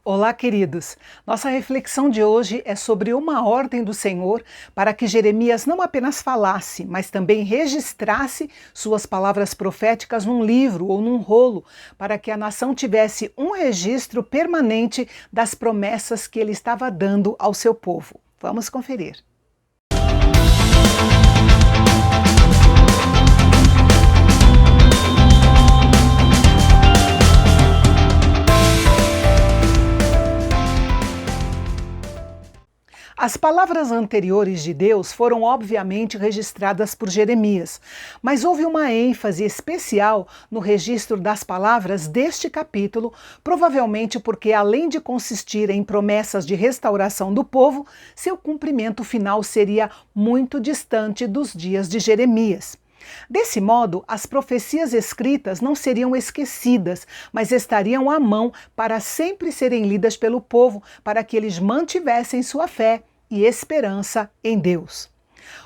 Olá, queridos! Nossa reflexão de hoje é sobre uma ordem do Senhor para que Jeremias não apenas falasse, mas também registrasse suas palavras proféticas num livro ou num rolo, para que a nação tivesse um registro permanente das promessas que ele estava dando ao seu povo. Vamos conferir. As palavras anteriores de Deus foram obviamente registradas por Jeremias, mas houve uma ênfase especial no registro das palavras deste capítulo, provavelmente porque, além de consistir em promessas de restauração do povo, seu cumprimento final seria muito distante dos dias de Jeremias. Desse modo, as profecias escritas não seriam esquecidas, mas estariam à mão para sempre serem lidas pelo povo, para que eles mantivessem sua fé e esperança em Deus.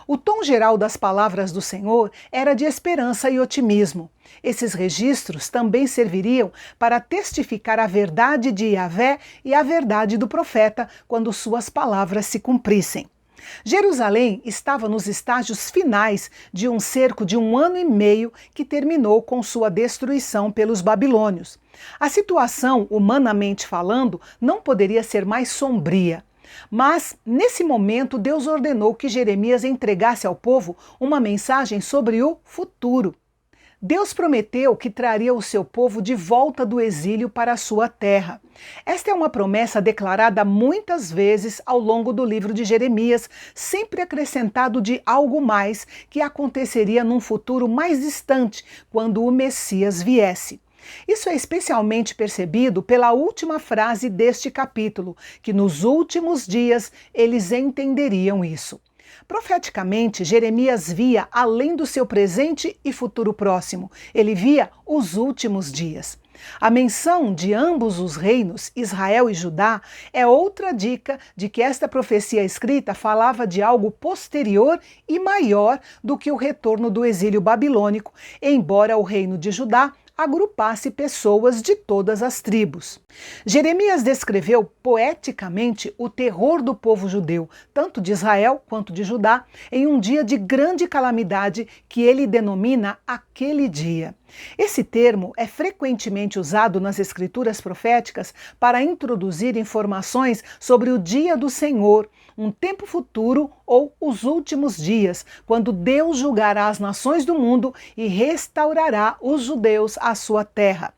O tom geral das palavras do Senhor era de esperança e otimismo. Esses registros também serviriam para testificar a verdade de Yahvé e a verdade do profeta quando suas palavras se cumprissem. Jerusalém estava nos estágios finais de um cerco de 1 ano e meio que terminou com sua destruição pelos babilônios. A situação, humanamente falando, não poderia ser mais sombria. Mas, nesse momento, Deus ordenou que Jeremias entregasse ao povo uma mensagem sobre o futuro. Deus prometeu que traria o seu povo de volta do exílio para a sua terra. Esta é uma promessa declarada muitas vezes ao longo do livro de Jeremias, sempre acrescentado de algo mais que aconteceria num futuro mais distante, quando o Messias viesse. Isso é especialmente percebido pela última frase deste capítulo, que nos últimos dias eles entenderiam isso. Profeticamente, Jeremias via além do seu presente e futuro próximo, ele via os últimos dias. A menção de ambos os reinos, Israel e Judá, é outra dica de que esta profecia escrita falava de algo posterior e maior do que o retorno do exílio babilônico, embora o reino de Judá agrupasse pessoas de todas as tribos. Jeremias descreveu poeticamente o terror do povo judeu, tanto de Israel quanto de Judá, em um dia de grande calamidade que ele denomina aquele dia. Esse termo é frequentemente usado nas escrituras proféticas para introduzir informações sobre o dia do Senhor, um tempo futuro ou os últimos dias, quando Deus julgará as nações do mundo e restaurará os judeus à sua terra.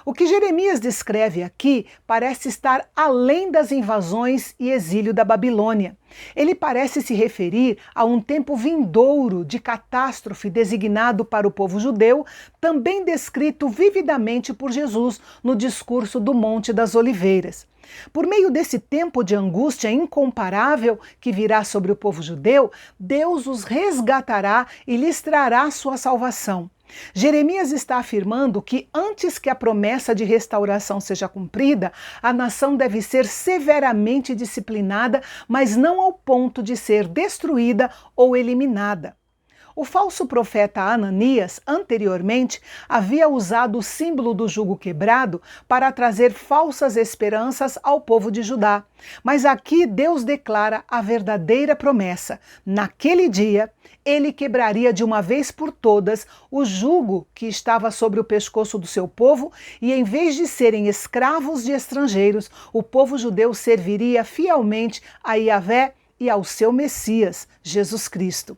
O que Jeremias descreve aqui parece estar além das invasões e exílio da Babilônia. Ele parece se referir a um tempo vindouro de catástrofe designado para o povo judeu, também descrito vividamente por Jesus no discurso do Monte das Oliveiras. Por meio desse tempo de angústia incomparável que virá sobre o povo judeu, Deus os resgatará e lhes trará sua salvação. Jeremias está afirmando que antes que a promessa de restauração seja cumprida, a nação deve ser severamente disciplinada, mas não ao ponto de ser destruída ou eliminada. O falso profeta Ananias, anteriormente, havia usado o símbolo do jugo quebrado para trazer falsas esperanças ao povo de Judá. Mas aqui Deus declara a verdadeira promessa. Naquele dia, ele quebraria de uma vez por todas o jugo que estava sobre o pescoço do seu povo e, em vez de serem escravos de estrangeiros, o povo judeu serviria fielmente a Yahvé e ao seu Messias, Jesus Cristo.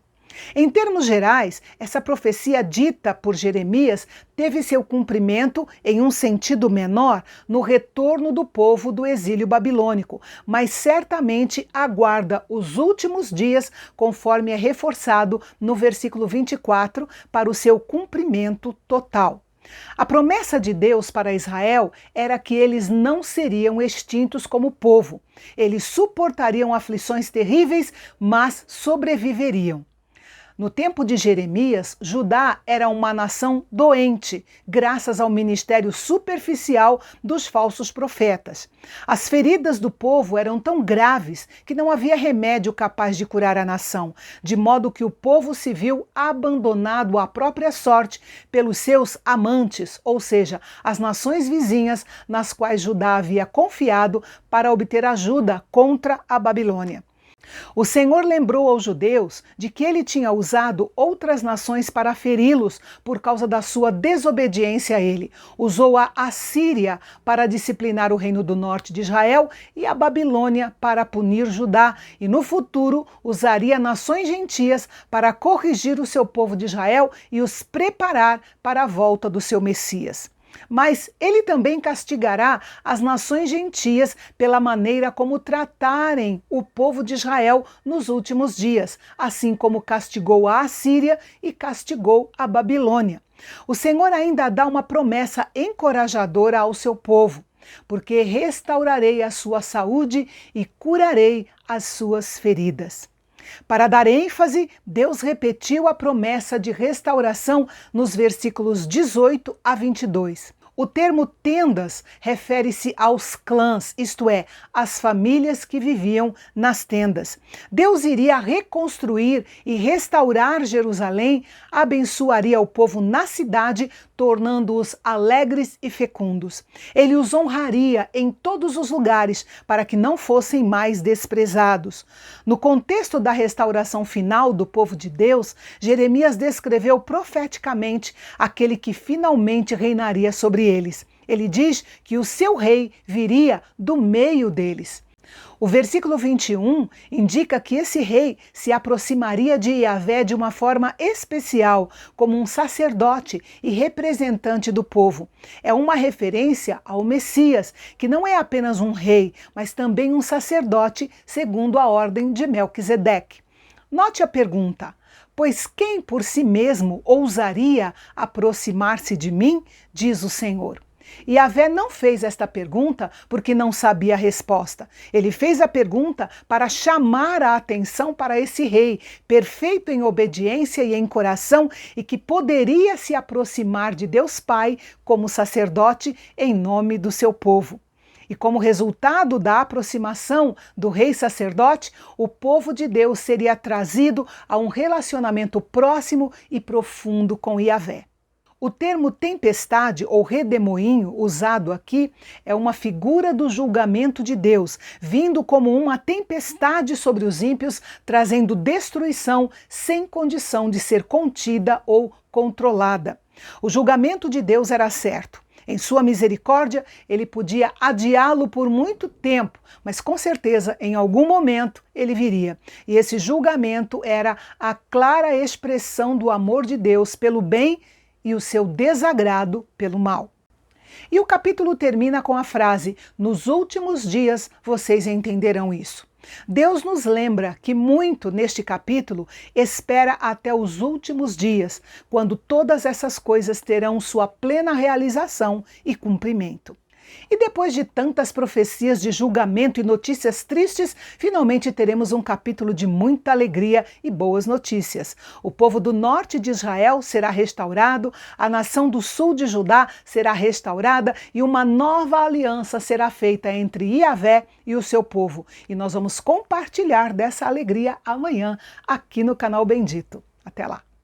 Em termos gerais, essa profecia dita por Jeremias teve seu cumprimento, em um sentido menor, no retorno do povo do exílio babilônico, mas certamente aguarda os últimos dias, conforme é reforçado no versículo 24, para o seu cumprimento total. A promessa de Deus para Israel era que eles não seriam extintos como povo. Eles suportariam aflições terríveis, mas sobreviveriam. No tempo de Jeremias, Judá era uma nação doente, graças ao ministério superficial dos falsos profetas. As feridas do povo eram tão graves que não havia remédio capaz de curar a nação, de modo que o povo se viu abandonado à própria sorte pelos seus amantes, ou seja, as nações vizinhas nas quais Judá havia confiado para obter ajuda contra a Babilônia. O Senhor lembrou aos judeus de que ele tinha usado outras nações para feri-los por causa da sua desobediência a ele. Usou a Assíria para disciplinar o reino do norte de Israel e a Babilônia para punir Judá, e no futuro usaria nações gentias para corrigir o seu povo de Israel e os preparar para a volta do seu Messias. Mas ele também castigará as nações gentias pela maneira como tratarem o povo de Israel nos últimos dias, assim como castigou a Assíria e castigou a Babilônia. O Senhor ainda dá uma promessa encorajadora ao seu povo, porque restaurarei a sua saúde e curarei as suas feridas. Para dar ênfase, Deus repetiu a promessa de restauração nos versículos 18 a 22. O termo tendas refere-se aos clãs, isto é, às famílias que viviam nas tendas. Deus iria reconstruir e restaurar Jerusalém, abençoaria o povo na cidade, tornando-os alegres e fecundos. Ele os honraria em todos os lugares para que não fossem mais desprezados. No contexto da restauração final do povo de Deus, Jeremias descreveu profeticamente aquele que finalmente reinaria sobre eles. Ele diz que o seu rei viria do meio deles. O versículo 21 indica que esse rei se aproximaria de Yahvé de uma forma especial, como um sacerdote e representante do povo. É uma referência ao Messias, que não é apenas um rei, mas também um sacerdote, segundo a ordem de Melquisedeque. Note a pergunta: pois quem por si mesmo ousaria aproximar-se de mim? Diz o Senhor. Yahvé não fez esta pergunta porque não sabia a resposta. Ele fez a pergunta para chamar a atenção para esse rei, perfeito em obediência e em coração, e que poderia se aproximar de Deus Pai como sacerdote em nome do seu povo. E como resultado da aproximação do rei sacerdote, o povo de Deus seria trazido a um relacionamento próximo e profundo com Yahvé. O termo tempestade ou redemoinho usado aqui é uma figura do julgamento de Deus, vindo como uma tempestade sobre os ímpios, trazendo destruição sem condição de ser contida ou controlada. O julgamento de Deus era certo. Em sua misericórdia, ele podia adiá-lo por muito tempo, mas com certeza, em algum momento, ele viria. E esse julgamento era a clara expressão do amor de Deus pelo bem e o seu desagrado pelo mal. E o capítulo termina com a frase: nos últimos dias vocês entenderão isso. Deus nos lembra que muito neste capítulo espera até os últimos dias, quando todas essas coisas terão sua plena realização e cumprimento. E depois de tantas profecias de julgamento e notícias tristes, finalmente teremos um capítulo de muita alegria e boas notícias. O povo do norte de Israel será restaurado, a nação do sul de Judá será restaurada e uma nova aliança será feita entre Yahvé e o seu povo. E nós vamos compartilhar dessa alegria amanhã aqui no canal Bendito. Até lá!